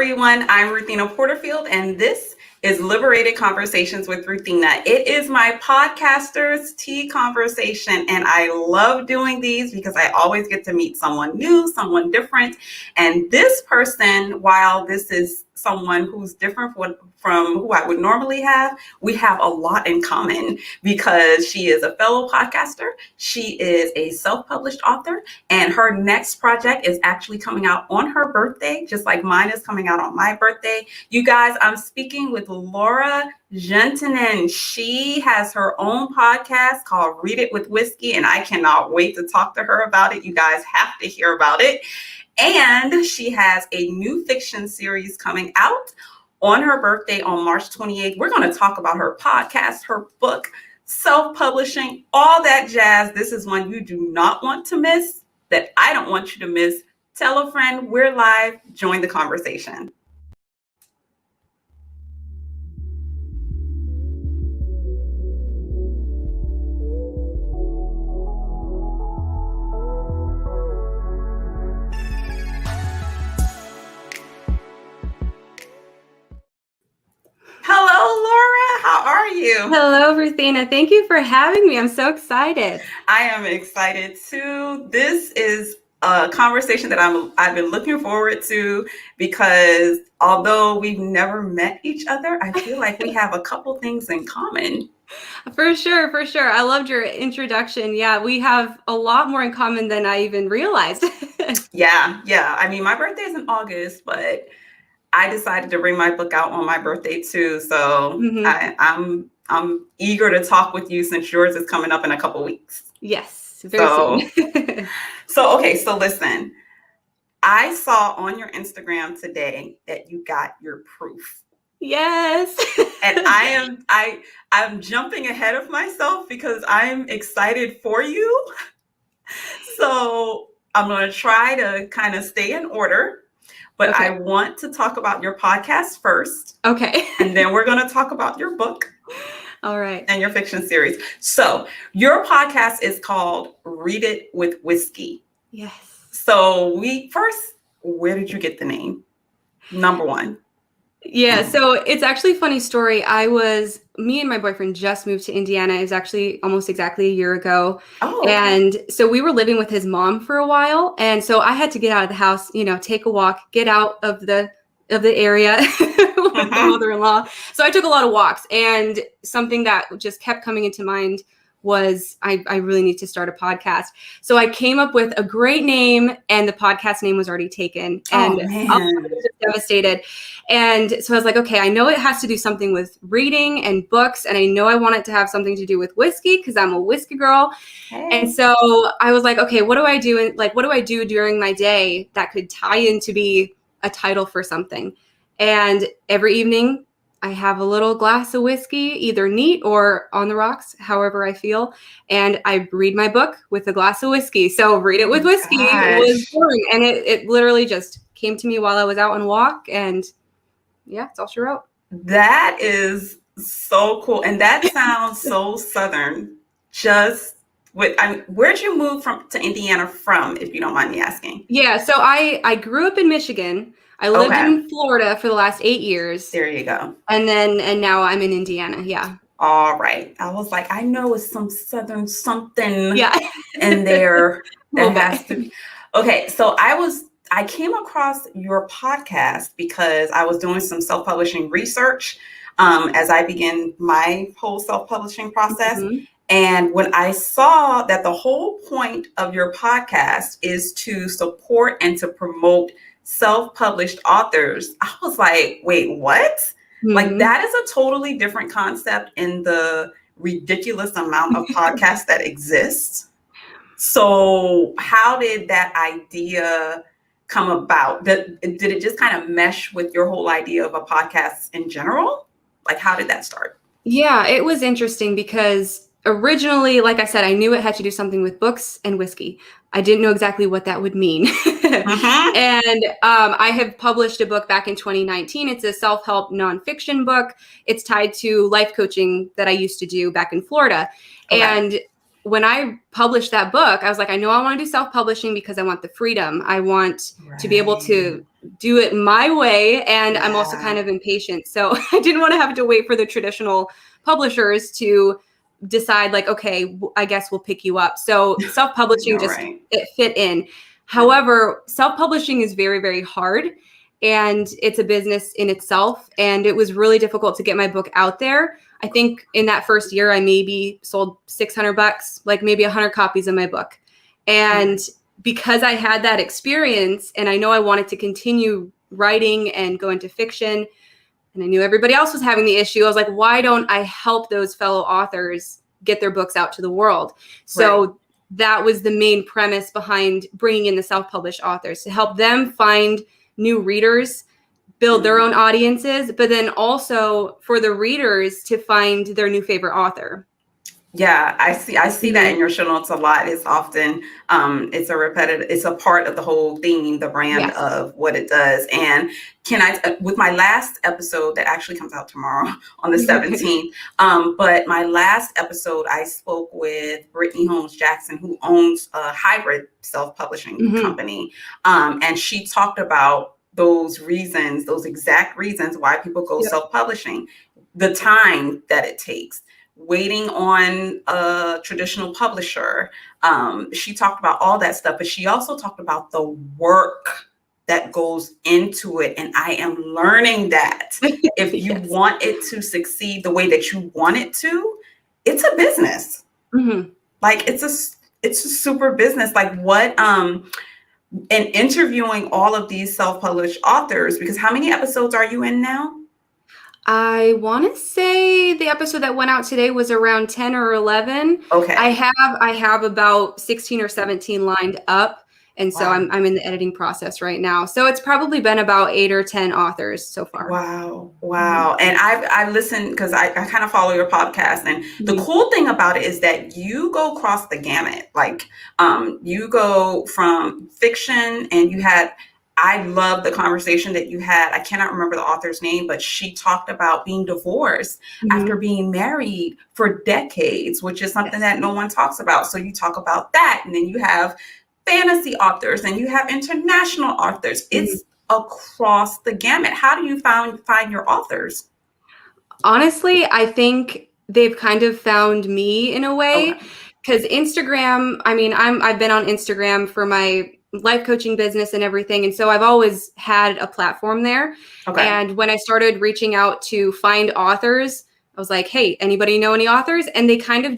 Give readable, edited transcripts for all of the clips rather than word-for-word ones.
everyone. I'm Ruthina Porterfield, and this is Liberated Conversations with Ruthina. It is my podcaster's tea conversation, and I love doing these because I always get to meet someone new, someone different. And this person, while this is someone who's different from who I would normally have, we have a lot in common because she is a fellow podcaster. She is a self-published author, and her next project is actually coming out on her birthday, just like mine is coming out on my birthday. You guys, I'm speaking with Laura Juntunen. She has her own podcast called Read It with Whiskey, and I cannot wait to talk to her about it. You guys have to hear about it. And she has a new fiction series coming out on her birthday on March 28th. We're going to talk about her podcast, her book, self-publishing, all that jazz. This is one you do not want to miss, that I don't want you to miss. Tell a friend, we're live. Join the conversation. Hello, Laura. How are you? Hello, Ruthina. Thank you for having me. I'm so excited. I am excited too. This is a conversation that I've been looking forward to because although we've never met each other, I feel like we have a couple things in common. For sure. I loved your introduction. Yeah, we have a lot more in common than I even realized. Yeah. I mean, my birthday is in August, but I decided to bring my book out on my birthday too. So I'm eager to talk with you since yours is coming up in a couple weeks. Yes, very soon. So listen, I saw on your Instagram today that you got your proof. Yes. And I'm jumping ahead of myself because I'm excited for you. So I'm going to try to kind of stay in order. But okay. I want to talk about your podcast first. Okay. And then we're going to talk about your book. All right. And your fiction series. So your podcast is called Read It with Whiskey. Yes. So where did you get the name? Number one. Yeah, so it's actually a funny story. Me and my boyfriend just moved to Indiana. It was actually almost exactly a year ago. Oh, okay. And so we were living with his mom for a while. And so I had to get out of the house, take a walk, get out of the area with my mother-in-law. So I took a lot of walks, and something that just kept coming into mind was I really need to start a podcast. So I came up with a great name, and the podcast name was already taken. And I was just devastated. And so I was like, okay, I know it has to do something with reading and books. And I know I want it to have something to do with whiskey because I'm a whiskey girl. Hey. And so I was like, okay, what do I do? What do I do during my day that could tie in to be a title for something? And every evening, I have a little glass of whiskey, either neat or on the rocks, however I feel. And I read my book with a glass of whiskey. So Read It with Whiskey was born. And it literally just came to me while I was out on a walk. And yeah, it's all she wrote. That is so cool. And that sounds so Southern. Where'd you move to Indiana from, if you don't mind me asking? Yeah, so I grew up in Michigan. I lived in Florida for the last 8 years. There you go. And now I'm in Indiana. Yeah. All right. I was like, I know it's some Southern something in there that has to be. Okay. So I came across your podcast because I was doing some self-publishing research as I began my whole self-publishing process. Mm-hmm. And when I saw that the whole point of your podcast is to support and to promote self-published authors, I was like, wait, what? Mm-hmm. Like, that is a totally different concept in the ridiculous amount of podcasts that exist. So how did that idea come about? Did it just kind of mesh with your whole idea of a podcast in general? Like, how did that start? Yeah, it was interesting because originally, like I said, I knew it had to do something with books and whiskey. I didn't know exactly what that would mean. And I have published a book back in 2019. It's a self-help nonfiction book. It's tied to life coaching that I used to do back in Florida. Okay. And when I published that book, I was like, I know I want to do self-publishing because I want the freedom. I want to be able to do it my way. And I'm also kind of impatient. So I didn't want to have to wait for the traditional publishers to decide like, okay, I guess we'll pick you up. So self-publishing it fit in. However, self-publishing is very, very hard. And it's a business in itself. And it was really difficult to get my book out there. I think in that first year, I maybe sold $600, like maybe 100 copies of my book. And because I had that experience and I know I wanted to continue writing and go into fiction, and I knew everybody else was having the issue, I was like, why don't I help those fellow authors get their books out to the world? So that was the main premise behind bringing in the self-published authors, to help them find new readers, build their own audiences, but then also for the readers to find their new favorite author. Yeah, I see that in your show notes a lot. It's often, it's a part of the whole theme, the brand of what it does. And with my last episode that actually comes out tomorrow on the 17th, but my last episode, I spoke with Brittany Holmes Jackson, who owns a hybrid self-publishing company. And she talked about those reasons, those exact reasons why people go self-publishing, the time that it takes, waiting on a traditional publisher. She talked about all that stuff, but she also talked about the work that goes into it. And I am learning that if you want it to succeed the way that you want it to, it's a business. Like it's a super business. Like what, and interviewing all of these self-published authors, because how many episodes are you in now? I want to say the episode that went out today was around 10 or 11. Okay. I have about 16 or 17 lined up. And so I'm in the editing process right now. So it's probably been about 8 or 10 authors so far. Wow. And I've listened because I kind of follow your podcast. And the cool thing about it is that you go across the gamut. Like you go from fiction, and I love the conversation that you had. I cannot remember the author's name, but she talked about being divorced after being married for decades, which is something that no one talks about. So you talk about that. And then you have fantasy authors and you have international authors. It's across the gamut. How do you find your authors? Honestly, I think they've kind of found me in a way, because Instagram, I mean, I've been on Instagram for my life coaching business and everything. And so I've always had a platform there. And when I started reaching out to find authors, I was like, hey, anybody know any authors? And they kind of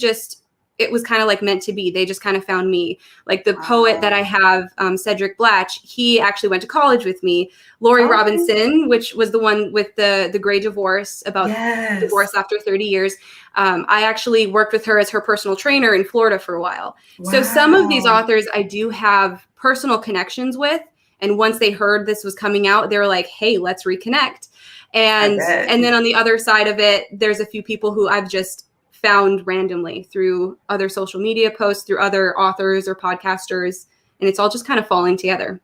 it was kind of like meant to be. They just kind of found me. Like the poet that I have, Cedric Blatch, he actually went to college with me. Lori Robinson, which was the one with the Gray Divorce, about divorce after 30 years. I actually worked with her as her personal trainer in Florida for a while. So some of these authors I do have personal connections with. And once they heard this was coming out, they were like, hey, let's reconnect. And then on the other side of it, there's a few people who I've just found randomly through other social media posts, through other authors or podcasters, and it's all just kind of falling together.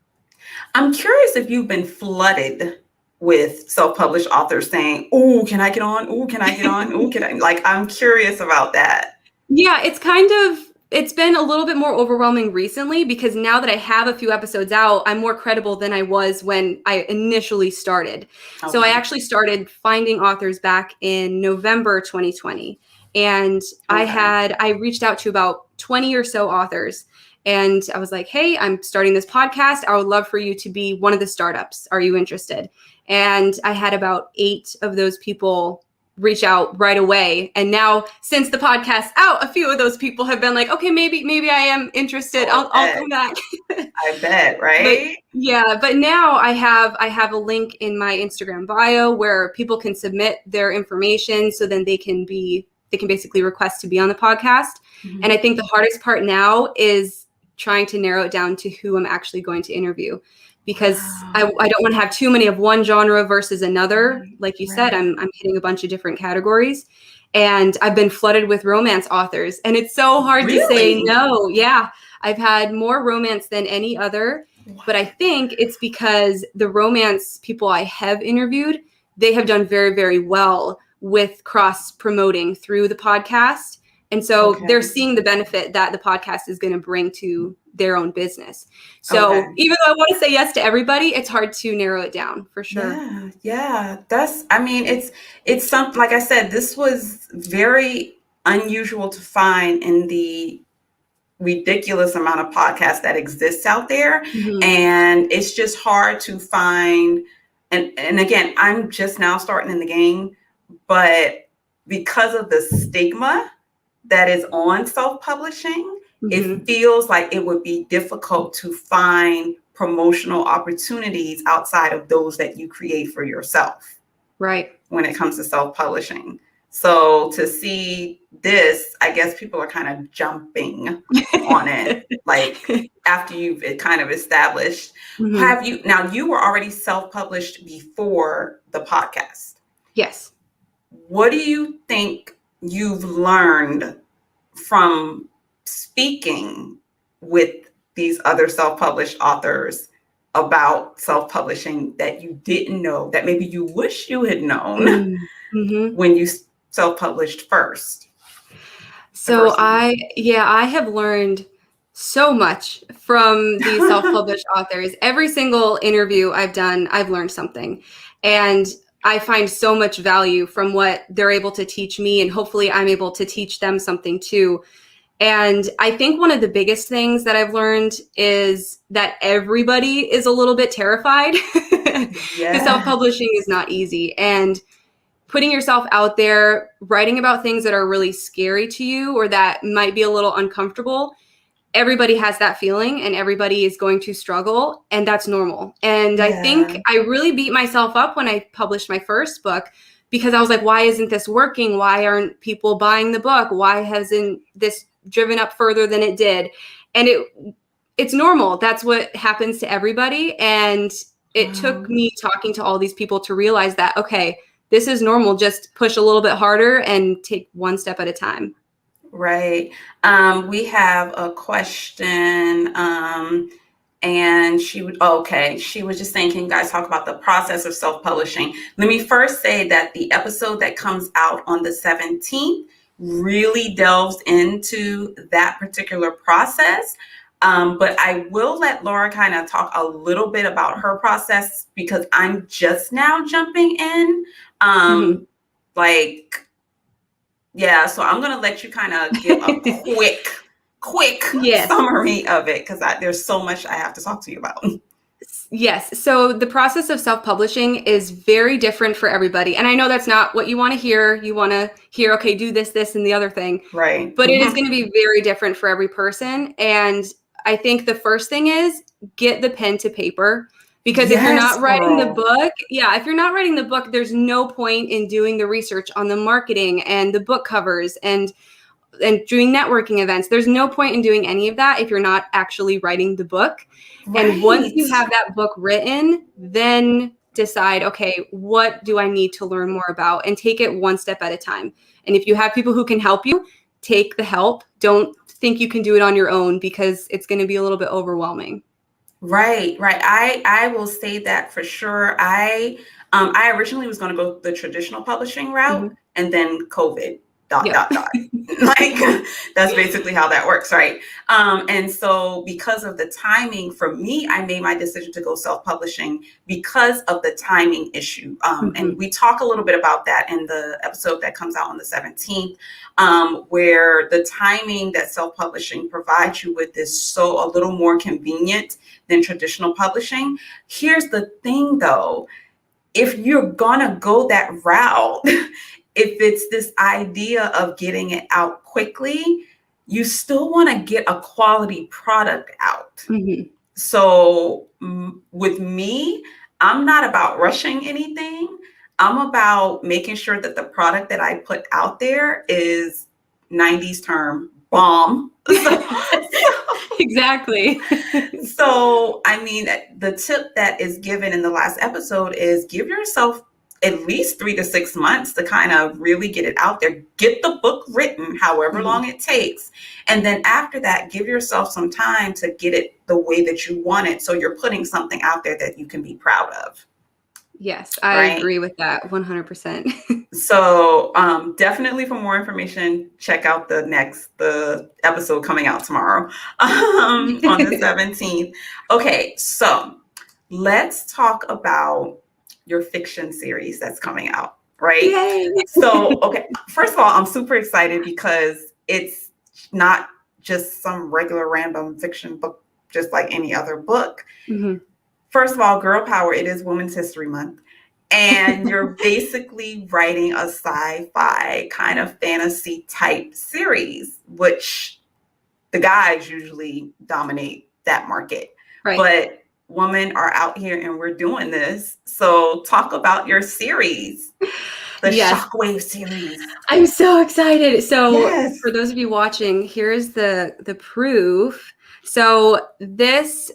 I'm curious if you've been flooded with self-published authors saying, "Oh, can I get on? Oh, can I get on? Oh, can I?" Like, I'm curious about that. Yeah, it's been a little bit more overwhelming recently, because now that I have a few episodes out, I'm more credible than I was when I initially started. So I actually started finding authors back in November 2020. And I reached out to about 20 or so authors, and I was like, hey, I'm starting this podcast. I would love for you to be one of the startups. Are you interested? And I had about 8 of those people reach out right away. And now, since the podcast's out, a few of those people have been like, okay, maybe I am interested. I'll come back. I bet, right? But now I have a link in my Instagram bio where people can submit their information, so then they can basically request to be on the podcast. And I think the hardest part now is trying to narrow it down to who I'm actually going to interview, because I don't want to have too many of one genre versus another. Like you said, I'm hitting a bunch of different categories, and I've been flooded with romance authors, and it's so hard to say no. Yeah, I've had more romance than any other, but I think it's because the romance people I have interviewed, they have done very, very well with cross promoting through the podcast. And so Okay. they're seeing the benefit that the podcast is going to bring to their own business. So even though I want to say yes to everybody, it's hard to narrow it down for sure. Yeah. It's something, like I said, this was very unusual to find in the ridiculous amount of podcasts that exists out there. Mhm. And it's just hard to find. And again, I'm just now starting in the game, but because of the stigma that is on self-publishing, it feels like it would be difficult to find promotional opportunities outside of those that you create for yourself. Right. When it comes to self-publishing. So to see this, I guess people are kind of jumping on it, like after you've kind of established. Now you were already self-published before the podcast. Yes. What do you think you've learned from speaking with these other self-published authors about self-publishing that you didn't know, that maybe you wish you had known when you self-published first? So I have learned so much from these self-published authors. Every single interview I've done, I've learned something. And I find so much value from what they're able to teach me, and hopefully I'm able to teach them something too. And I think one of the biggest things that I've learned is that everybody is a little bit terrified because self-publishing is not easy. And putting yourself out there, writing about things that are really scary to you or that might be a little uncomfortable, everybody has that feeling and everybody is going to struggle, and that's normal. And I think I really beat myself up when I published my first book because I was like, why isn't this working? Why aren't people buying the book? Why hasn't this driven up further than it did? And it's normal. That's what happens to everybody. And it took me talking to all these people to realize that, okay, this is normal. Just push a little bit harder and take one step at a time. Right. We have a question, and she was just saying, can you guys talk about the process of self-publishing? Let me first say that the episode that comes out on the 17th really delves into that particular process. But I will let Laura kind of talk a little bit about her process because I'm just now jumping in. So I'm going to let you kind of give a quick summary of it because there's so much I have to talk to you about. Yes. So the process of self-publishing is very different for everybody. And I know that's not what you want to hear. You want to hear, okay, do this, and the other thing. Right. But it is going to be very different for every person. And I think the first thing is get the pen to paper. Because if you're not writing the book, there's no point in doing the research on the marketing and the book covers and doing networking events. There's no point in doing any of that if you're not actually writing the book. Right. And once you have that book written, then decide, okay, what do I need to learn more about? And take it one step at a time. And if you have people who can help you, take the help. Don't think you can do it on your own because it's going to be a little bit overwhelming. Right. I will say that for sure. I originally was going to go the traditional publishing route, and then COVID. Like that's basically how that works, right? And so because of the timing, for me, I made my decision to go self-publishing because of the timing issue. And we talk a little bit about that in the episode that comes out on the 17th, where the timing that self-publishing provides you with is so a little more convenient than traditional publishing. Here's the thing though, if you're gonna go that route, if it's this idea of getting it out quickly, you still want to get a quality product out. So with me, I'm not about rushing anything. I'm about making sure that the product that I put out there is 90s term bomb. Exactly. So, I mean, the tip that is given in the last episode is give yourself at least 3 to 6 months to kind of really get it out there, get the book written, however long it takes. And then after that, give yourself some time to get it the way that you want it. So you're putting something out there that you can be proud of. Yes, I right? agree with that 100%. So definitely for more information, check out the episode coming out tomorrow on the 17th. Okay, so let's talk about your fiction series that's coming out, right? Yay! So, okay, first of all, I'm super excited because it's not just some regular random fiction book, just like any other book. Mhm. First of all, girl power, it is Women's History Month. And you're basically writing a sci-fi kind of fantasy type series, which the guys usually dominate that market. Right. But women are out here and we're doing this. So talk about your series, the Yes. Shockwave series. I'm so excited. So Yes. for those of you watching, here's the proof. So this,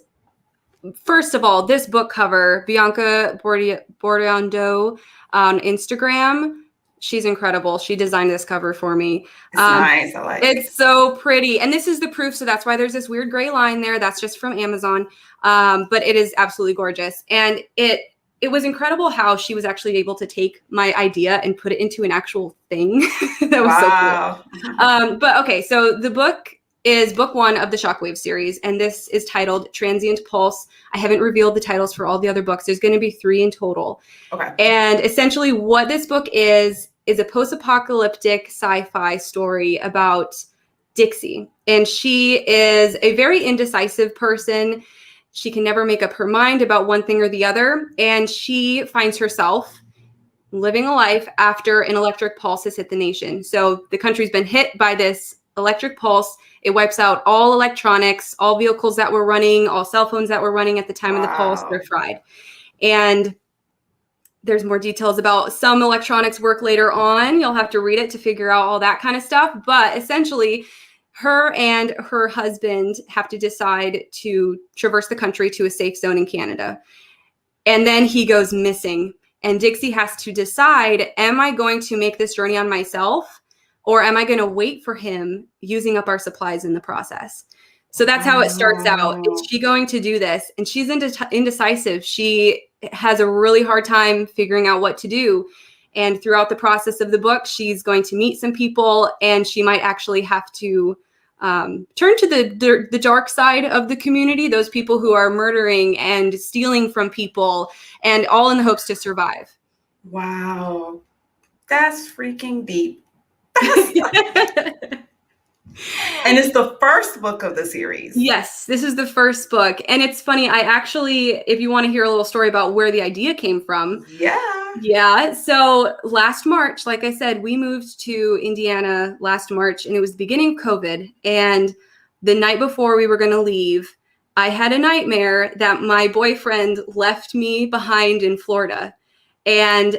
first of all, this book cover, Bianca Bordiondo on Instagram, she's incredible. She designed this cover for me. It's nice. I like it. It's so pretty. And this is the proof. So that's why there's this weird gray line there. That's just from Amazon. But it is absolutely gorgeous. And it was incredible how she was actually able to take my idea and put it into an actual thing. That was Wow. so cool. But okay, so the book is book 1 of the Shockwave series, and this is titled Transient Pulse. I haven't revealed the titles for all the other books. There's going to be 3 in total. Okay. And essentially what this book is a post-apocalyptic sci-fi story about Dixie. And she is a very indecisive person. She can never make up her mind about one thing or the other. And she finds herself living a life after an electric pulse has hit the nation. So the country's been hit by this electric pulse. It wipes out all electronics, all vehicles that were running, all cell phones that were running at the time of the pulse, they're fried. And there's more details about some electronics work later on. You'll have to read it to figure out all that kind of stuff. But essentially, her and her husband have to decide to traverse the country to a safe zone in Canada. And then he goes missing. And Dixie has to decide, am I going to make this journey on myself? Or am I going to wait for him, using up our supplies in the process? So that's how it starts out. Is she going to do this? And she's indecisive. She has a really hard time figuring out what to do. And throughout the process of the book, she's going to meet some people, and she might actually have to turn to the dark side of the community, those people who are murdering and stealing from people, and all in the hopes to survive. Wow. That's freaking deep. And it's the first book of the series. Yes, this is the first book. And it's funny, I actually, if you want to hear a little story about where the idea came from. Yeah. So last March, like I said, we moved to Indiana last March, and it was the beginning of COVID. And the night before we were going to leave, I had a nightmare that my boyfriend left me behind in Florida. And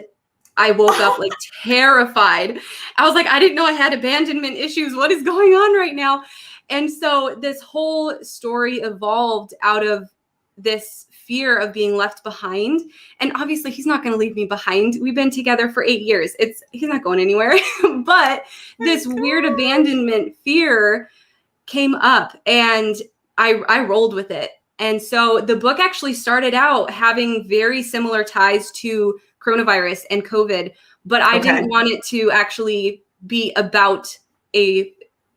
I woke up like terrified. I was like, I didn't know I had abandonment issues. What is going on right now? And so this whole story evolved out of this fear of being left behind. And obviously he's not going to leave me behind. We've been together for 8 years. He's not going anywhere. But this weird abandonment fear came up, and I rolled with it. And so the book actually started out having very similar ties to coronavirus and COVID, but I didn't want it to actually be about a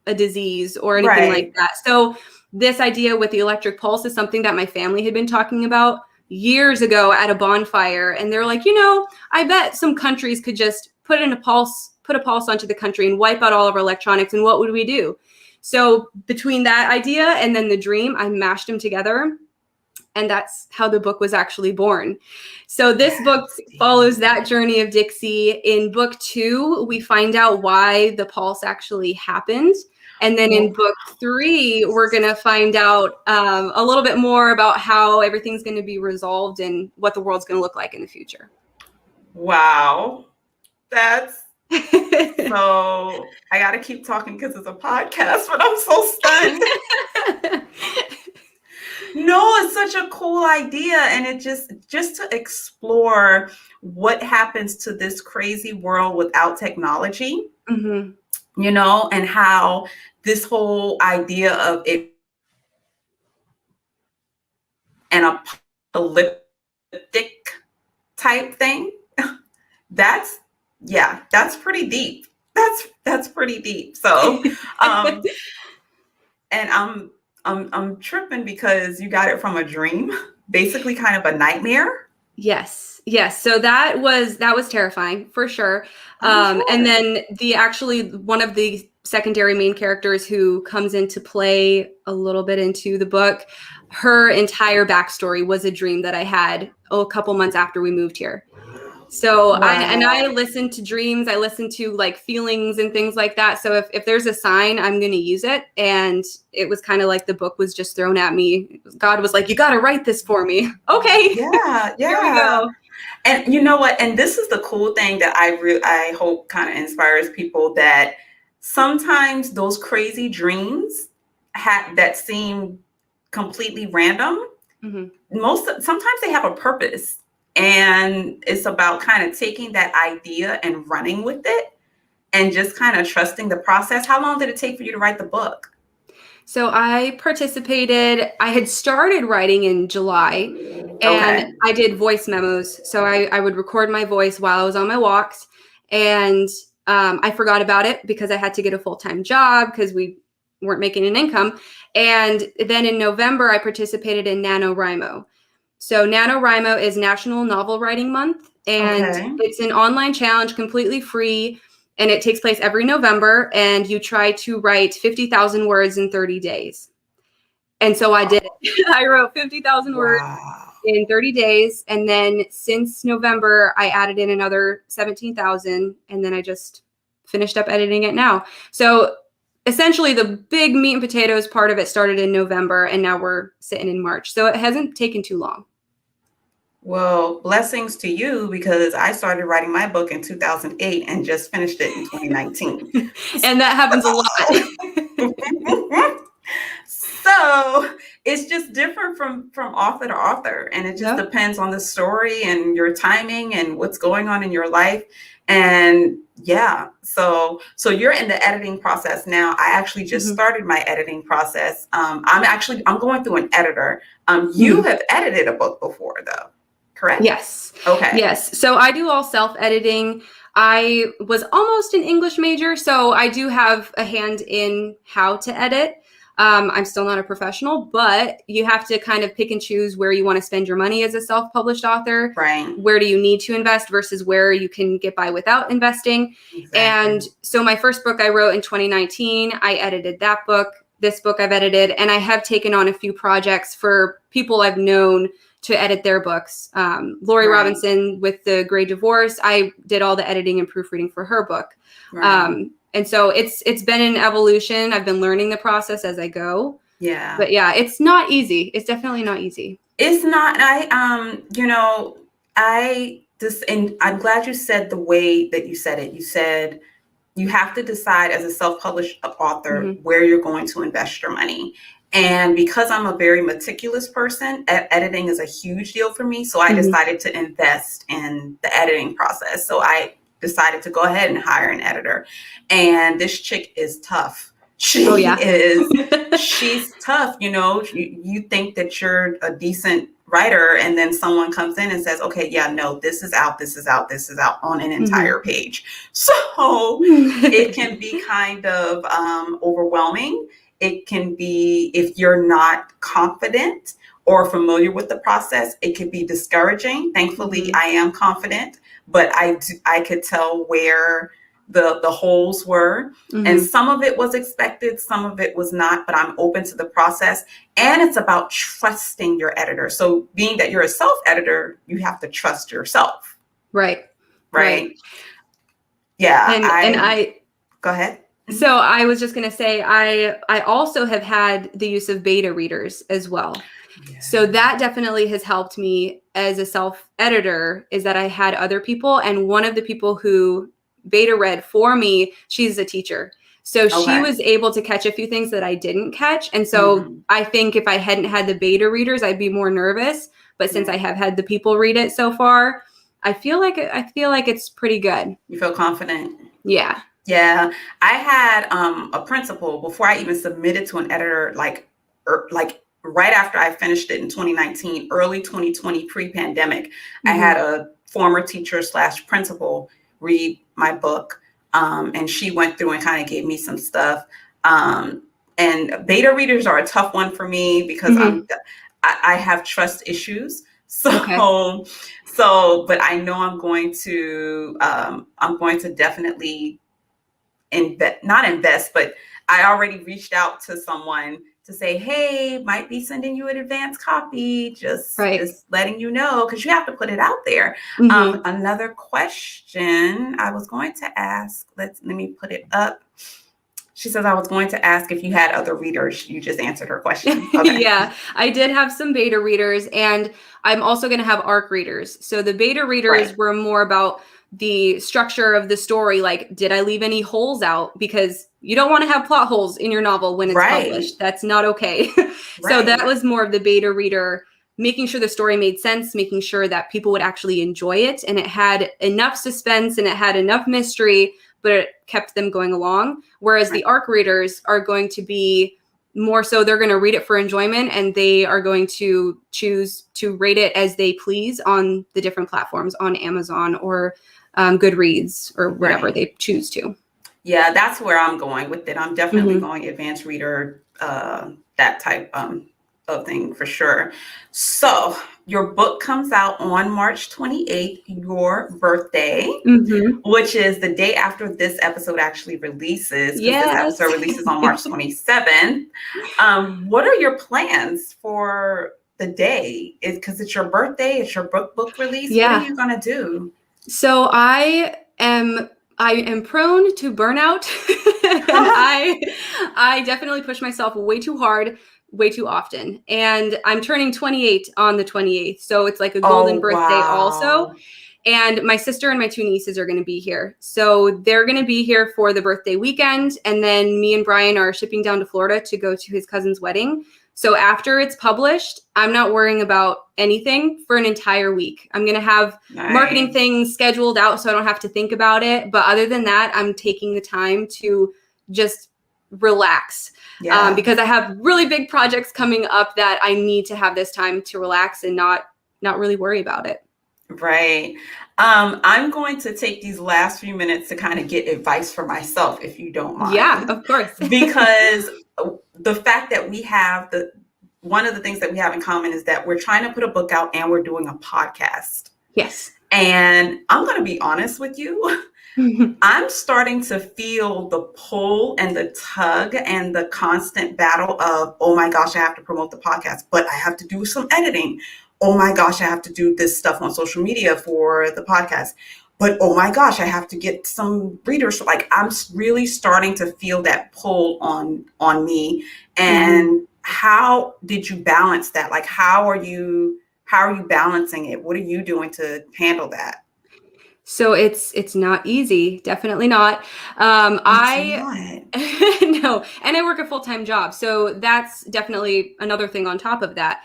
disease or anything like that. So this idea with the electric pulse is something that my family had been talking about years ago at a bonfire. And they're like, I bet some countries could just put a pulse onto the country and wipe out all of our electronics. And what would we do? So between that idea and then the dream, I mashed them together. And that's how the book was actually born. So this book follows that journey of Dixie. In book 2, we find out why the pulse actually happened. And then in book 3, we're going to find out a little bit more about how everything's going to be resolved and what the world's going to look like in the future. Wow. That's so I got to keep talking because it's a podcast, but I'm so stunned. No, it's such a cool idea. And it just to explore what happens to this crazy world without technology, and how this whole idea of it an apocalyptic type thing, that's pretty deep. That's pretty deep. So, and I'm tripping because you got it from a dream, basically kind of a nightmare. Yes. So that was terrifying for sure. Sure. And then one of the secondary main characters who comes into play a little bit into the book, her entire backstory was a dream that I had a couple months after we moved here. So Wow. I listen to dreams, I listen to like feelings and things like that. So if there's a sign, I'm going to use it. And it was kind of like the book was just thrown at me. God was like, you got to write this for me. Okay. Yeah. Here we go. And you know what? And this is the cool thing that I hope kind of inspires people, that sometimes those crazy dreams that seem completely random, sometimes they have a purpose. And it's about kind of taking that idea and running with it and just kind of trusting the process. How long did it take for you to write the book? So I had started writing in July, and I did voice memos. So I would record my voice while I was on my walks, and I forgot about it because I had to get a full-time job because we weren't making an income. And then in November, I participated in NaNoWriMo. So NaNoWriMo is National Novel Writing Month, and it's an online challenge, completely free, and it takes place every November, and you try to write 50,000 words in 30 days. And so I did it. I wrote 50,000 words in 30 days, and then since November, I added in another 17,000, and then I just finished up editing it now. So essentially, the big meat and potatoes part of it started in November, and now we're sitting in March. So it hasn't taken too long. Well, blessings to you, because I started writing my book in 2008 and just finished it in 2019. And that happens a lot. So it's just different from author to author. And it just depends on the story and your timing and what's going on in your life. And so you're in the editing process now. I actually just started my editing process. I'm going through an editor. You have edited a book before, though, correct? Yes. Okay. Yes. So I do all self-editing. I was almost an English major, so I do have a hand in how to edit. I'm still not a professional, but you have to kind of pick and choose where you want to spend your money as a self-published author. Right. Where do you need to invest versus where you can get by without investing? Exactly. And so my first book I wrote in 2019, I edited that book. This book I've edited, and I have taken on a few projects for people I've known to edit their books. Laura Robinson with The Great Divorce, I did all the editing and proofreading for her book. Right. And so it's been an evolution. I've been learning the process as I go. Yeah. But yeah, it's not easy. It's definitely not easy. It's not. And I'm glad you said the way that you said it. You said you have to decide as a self-published author where you're going to invest your money. And because I'm a very meticulous person, editing is a huge deal for me. So I decided to invest in the editing process. So I decided to go ahead and hire an editor. And this chick is tough. She's tough. You think that you're a decent writer, and then someone comes in and says, okay, this is out on an entire page. So it can be kind of overwhelming. It can be, if you're not confident or familiar with the process, it could be discouraging. Thankfully, I am confident, but I could tell where the holes were. And some of it was expected, some of it was not, but I'm open to the process. And it's about trusting your editor. So being that you're a self-editor, you have to trust yourself. Right. Yeah. And I go ahead. So I was just going to say, I also have had the use of beta readers as well. Yeah. So that definitely has helped me as a self-editor, is that I had other people. And one of the people who beta read for me, she's a teacher. So she was able to catch a few things that I didn't catch. And so I think if I hadn't had the beta readers, I'd be more nervous. But since I have had the people read it so far, I feel like it's pretty good. You feel confident? Yeah. Yeah, I had a principal before I even submitted to an editor, like right after I finished it in 2019, early 2020, pre-pandemic. I had a former teacher / principal read my book. And she went through and kind of gave me some stuff. And beta readers are a tough one for me because I have trust issues. So, but I know I'm going to definitely not invest, but I already reached out to someone to say, hey, might be sending you an advanced copy, just letting you know, because you have to put it out there. Another question I was going to ask, let me put it up. She says, I was going to ask if you had other readers. You just answered her question. Okay. Yeah, I did have some beta readers, and I'm also going to have ARC readers. So the beta readers were more about the structure of the story. Like, did I leave any holes out? Because you don't want to have plot holes in your novel when it's published. That's not okay. So that was more of the beta reader, making sure the story made sense, making sure that people would actually enjoy it, and it had enough suspense and it had enough mystery, but it kept them going along. Whereas the ARC readers are going to be more so, they're going to read it for enjoyment, and they are going to choose to rate it as they please on the different platforms, on Amazon or Goodreads or whatever they choose to. Yeah, that's where I'm going with it. I'm definitely going advanced reader, that type of thing for sure. So your book comes out on March 28th, your birthday, which is the day after this episode actually releases. This episode releases on March 27th. What are your plans for the day? Because it's your birthday, it's your book release. What are you going to do? So I am prone to burnout. And I definitely push myself way too hard, way too often. And I'm turning 28 on the 28th. So it's like a golden birthday also. And my sister and my two nieces are going to be here. So they're going to be here for the birthday weekend. And then me and Brian are shipping down to Florida to go to his cousin's wedding. So after it's published, I'm not worrying about anything for an entire week. I'm going to have marketing things scheduled out so I don't have to think about it. But other than that, I'm taking the time to just relax because I have really big projects coming up that I need to have this time to relax and not really worry about it. Right. I'm going to take these last few minutes to kind of get advice for myself, if you don't mind. Yeah, of course. Because the fact that we have one of the things that we have in common is that we're trying to put a book out and we're doing a podcast. Yes. And I'm going to be honest with you. I'm starting to feel the pull and the tug and the constant battle of, oh my gosh, I have to promote the podcast, but I have to do some editing. Oh my gosh, I have to do this stuff on social media for the podcast. But oh my gosh, I have to get some readers. Like, I'm really starting to feel that pull on me. And how did you balance that? Like, how are you balancing it? What are you doing to handle that? So it's not easy. Definitely not. No, and I work a full-time job. So that's definitely another thing on top of that.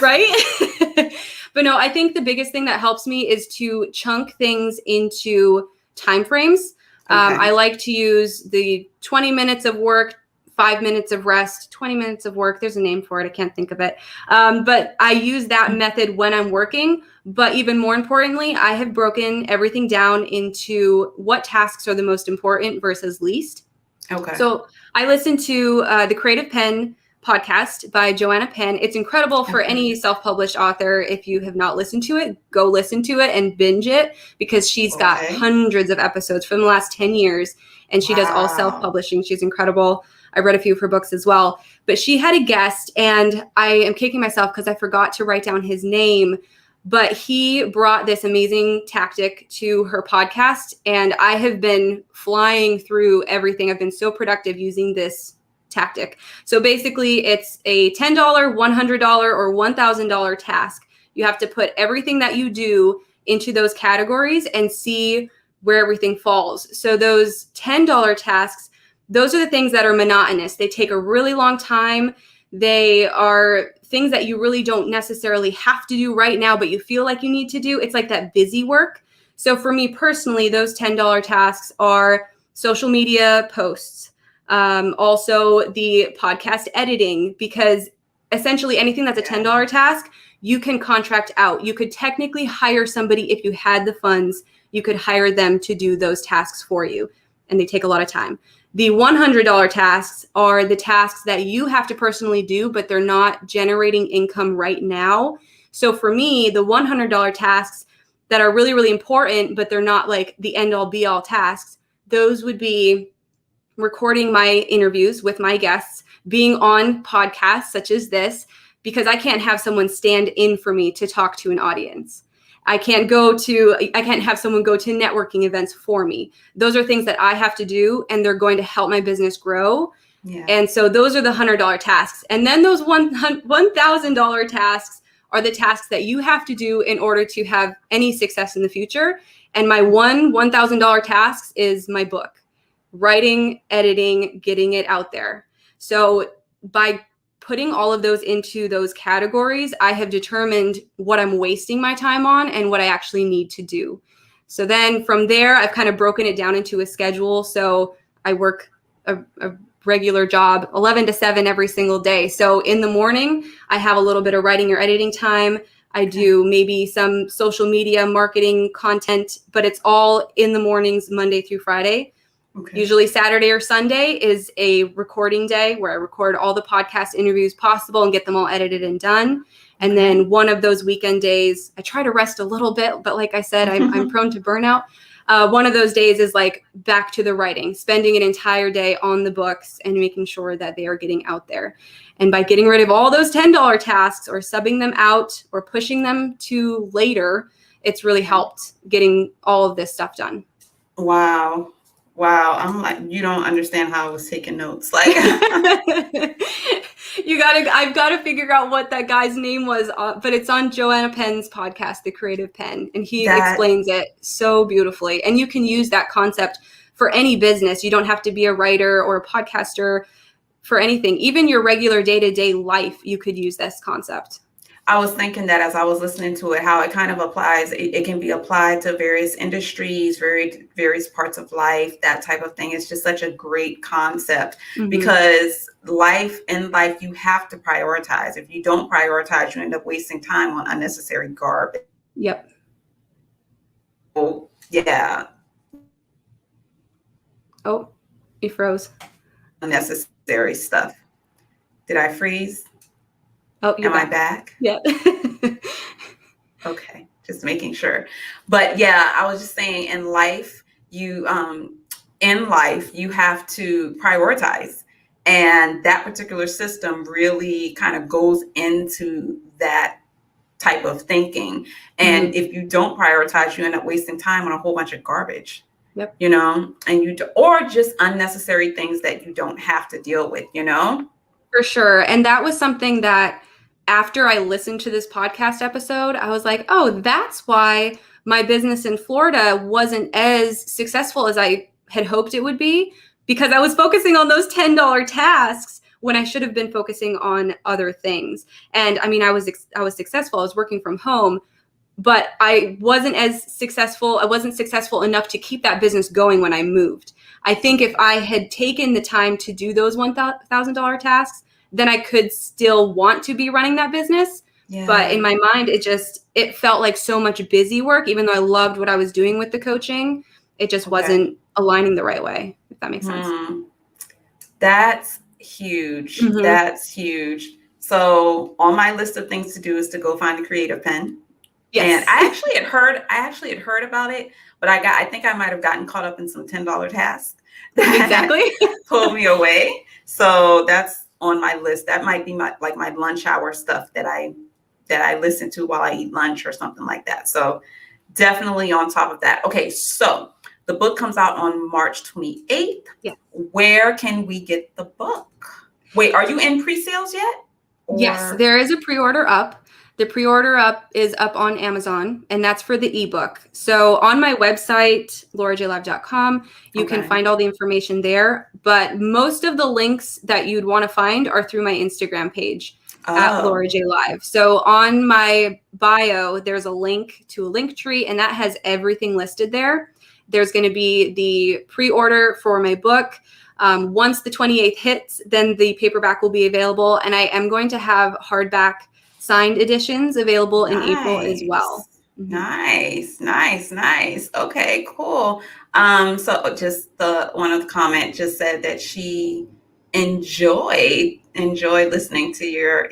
Right? But no, I think the biggest thing that helps me is to chunk things into timeframes. I like to use the 20 minutes of work, 5 minutes of rest, 20 minutes of work. There's a name for it. I can't think of it. But I use that method when I'm working. But even more importantly, I have broken everything down into what tasks are the most important versus least. Okay. So I listen to the Creative Pen podcast by Joanna Penn. It's incredible for any self-published author. If you have not listened to it, go listen to it and binge it, because she's got hundreds of episodes from the last 10 years, and she does all self-publishing. She's incredible. I read a few of her books as well. But she had a guest, and I am kicking myself because I forgot to write down his name, but he brought this amazing tactic to her podcast, and I have been flying through everything. I've been so productive using this tactic. So basically, it's a $10, $100, or $1,000 task. You have to put everything that you do into those categories and see where everything falls. So those $10 tasks, those are the things that are monotonous. They take a really long time. They are things that you really don't necessarily have to do right now, but you feel like you need to do. It's like that busy work. So for me personally, those $10 tasks are social media posts, also the podcast editing, because essentially anything that's a $10 task, you can contract out. You could technically hire somebody if you had the funds. You could hire them to do those tasks for you, and they take a lot of time. The $100 tasks are the tasks that you have to personally do, but they're not generating income right now. So for me, the $100 tasks that are really, really important, but they're not like the end all be all tasks, those would be recording my interviews with my guests, being on podcasts such as this, because I can't have someone stand in for me to talk to an audience. I can't have someone go to networking events for me. Those are things that I have to do, and they're going to help my business grow. Yeah. And so those are the $100 tasks. And then those $1,000 tasks are the tasks that you have to do in order to have any success in the future. And my $1,000 tasks is my book, writing, editing, getting it out there. So by putting all of those into those categories, I have determined what I'm wasting my time on and what I actually need to do. So then from there, I've kind of broken it down into a schedule. So I work a regular job, 11 to 7 every single day. So in the morning, I have a little bit of writing or editing time. I do maybe some social media marketing content, but it's all in the mornings, Monday through Friday. Okay. Usually Saturday or Sunday is a recording day where I record all the podcast interviews possible and get them all edited and done. And then one of those weekend days, I try to rest a little bit, but like I said, I'm prone to burnout. One of those days is like back to the writing, spending an entire day on the books and making sure that they are getting out there. And by getting rid of all those $10 tasks or subbing them out or pushing them to later, it's really helped getting all of this stuff done. Wow. I'm like, you don't understand how I was taking notes. Like, I've got to figure out what that guy's name was, but it's on Joanna Penn's podcast, The Creative Pen, and he explains it so beautifully. And you can use that concept for any business. You don't have to be a writer or a podcaster for anything. Even your regular day-to-day life, you could use this concept. I was thinking that as I was listening to it, how it kind of applies. It can be applied to various industries, various parts of life, that type of thing. It's just such a great concept because in life, you have to prioritize. If you don't prioritize, you end up wasting time on unnecessary garbage. Yep. Oh, yeah. Oh, you froze. Unnecessary stuff. Did I freeze? Oh, am I back? Yeah. Okay, just making sure. But yeah, I was just saying, in life, you have to prioritize, and that particular system really kind of goes into that type of thinking. And if you don't prioritize, you end up wasting time on a whole bunch of garbage. Yep. Or just unnecessary things that you don't have to deal with. For sure. And that was something that after I listened to this podcast episode, I was like, oh, that's why my business in Florida wasn't as successful as I had hoped it would be, because I was focusing on those $10 tasks when I should have been focusing on other things. And I mean, I was successful. I was working from home, but I wasn't successful enough to keep that business going when I moved. I think if I had taken the time to do those $1,000 tasks, then I could still want to be running that business. Yeah. But in my mind, it felt like so much busy work, even though I loved what I was doing with the coaching. It just wasn't aligning the right way, if that makes sense. That's huge. That's huge. So on my list of things to do is to go find a creative pen. Yes. And I actually had heard about it, but I think I might have gotten caught up in some $10 tasks that exactly pulled me away. So that's on my list. That might be my lunch hour stuff that I listen to while I eat lunch or something like that. So definitely on top of that. Okay, so the book comes out on March 28th. Yeah. Where can we get the book? Wait, are you in pre-sales yet? Yes, there is a pre-order up. The pre-order is up on Amazon, and that's for the ebook. So on my website, laurajlive.com, you can find all the information there. But most of the links that you'd want to find are through my Instagram page at Laura J Live. So on my bio, there's a link to a link tree, and that has everything listed there. There's going to be the pre-order for my book. Once the 28th hits, then the paperback will be available, and I am going to have hardback signed editions available in April as well. Nice. Okay, cool. So just one of the comment just said that she enjoyed listening to your,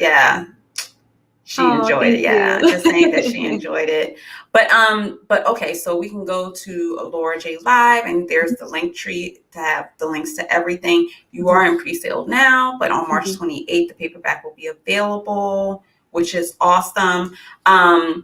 she enjoyed it. Thank Yeah, you. just saying that she enjoyed it. But okay, so we can go to Laura J Live, and there's the link tree to have the links to everything. You are in pre-sale now, but on March 28th, the paperback will be available, which is awesome. I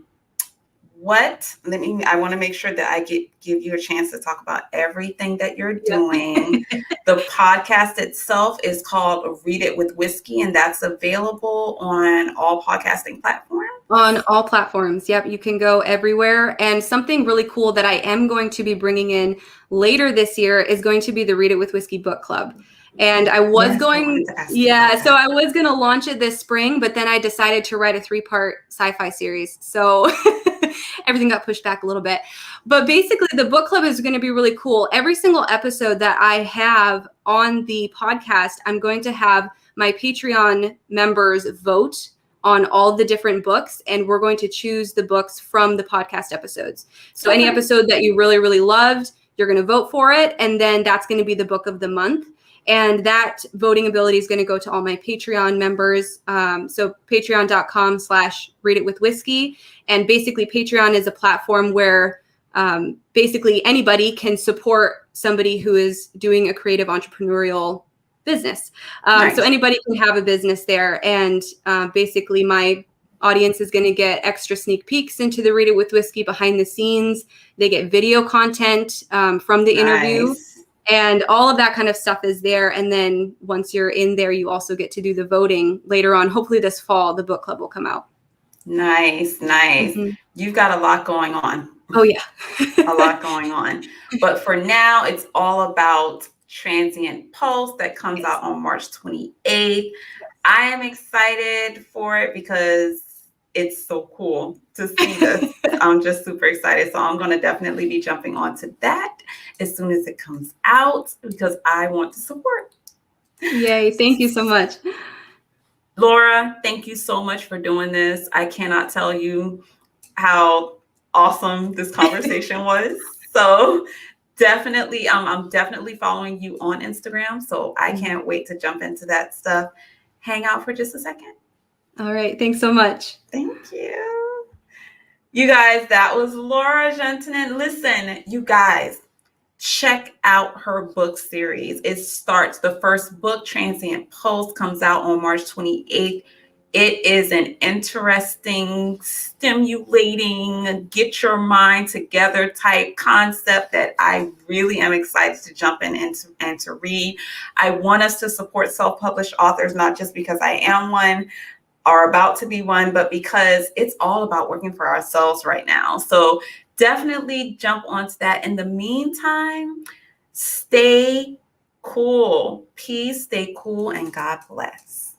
want to make sure that I give you a chance to talk about everything that you're doing. The podcast itself is called Read It with Whiskey, and that's available on all podcasting platforms. On all platforms. Yep. You can go everywhere. And something really cool that I am going to be bringing in later this year is going to be the Read It with Whiskey book club. And I was so I was going to launch it this spring, but then I decided to write a 3-part sci-fi series. So everything got pushed back a little bit. But basically, the book club is going to be really cool. Every single episode that I have on the podcast, I'm going to have my Patreon members vote on all the different books, and we're going to choose the books from the podcast episodes. So any episode that you really, really loved, you're going to vote for it, and then that's going to be the book of the month. And that voting ability is going to go to all my Patreon members. So patreon.com/readitwithwhiskey. And basically Patreon is a platform where basically anybody can support somebody who is doing a creative entrepreneurial business. So anybody can have a business there. And basically my audience is going to get extra sneak peeks into the Read It with Whiskey behind the scenes. They get video content from the interview. And all of that kind of stuff is there. And then once you're in there, you also get to do the voting later on. Hopefully this fall, the book club will come out. Nice. You've got a lot going on. Oh, yeah. A lot going on. But for now, it's all about Transient Pulse that comes out on March 28th. Yes. I am excited for it because it's so cool to see this. I'm just super excited. So I'm going to definitely be jumping onto that as soon as it comes out because I want to support. Yay. Thank you so much. Laura, thank you so much for doing this. I cannot tell you how awesome this conversation was. So definitely, I'm definitely following you on Instagram. So I can't wait to jump into that stuff. Hang out for just a second. All right. Thanks so much. Thank you. You guys, that was Laura Juntunen. Listen, you guys, check out her book series. It starts, the first book, Transient Pulse, comes out on March 28th. It is an interesting, stimulating, get your mind together type concept that I really am excited to jump in and to read. I want us to support self-published authors, not just because I am one or about to be one, but because it's all about working for ourselves right now. So definitely jump onto that. In the meantime, stay cool. Peace, stay cool, and God bless.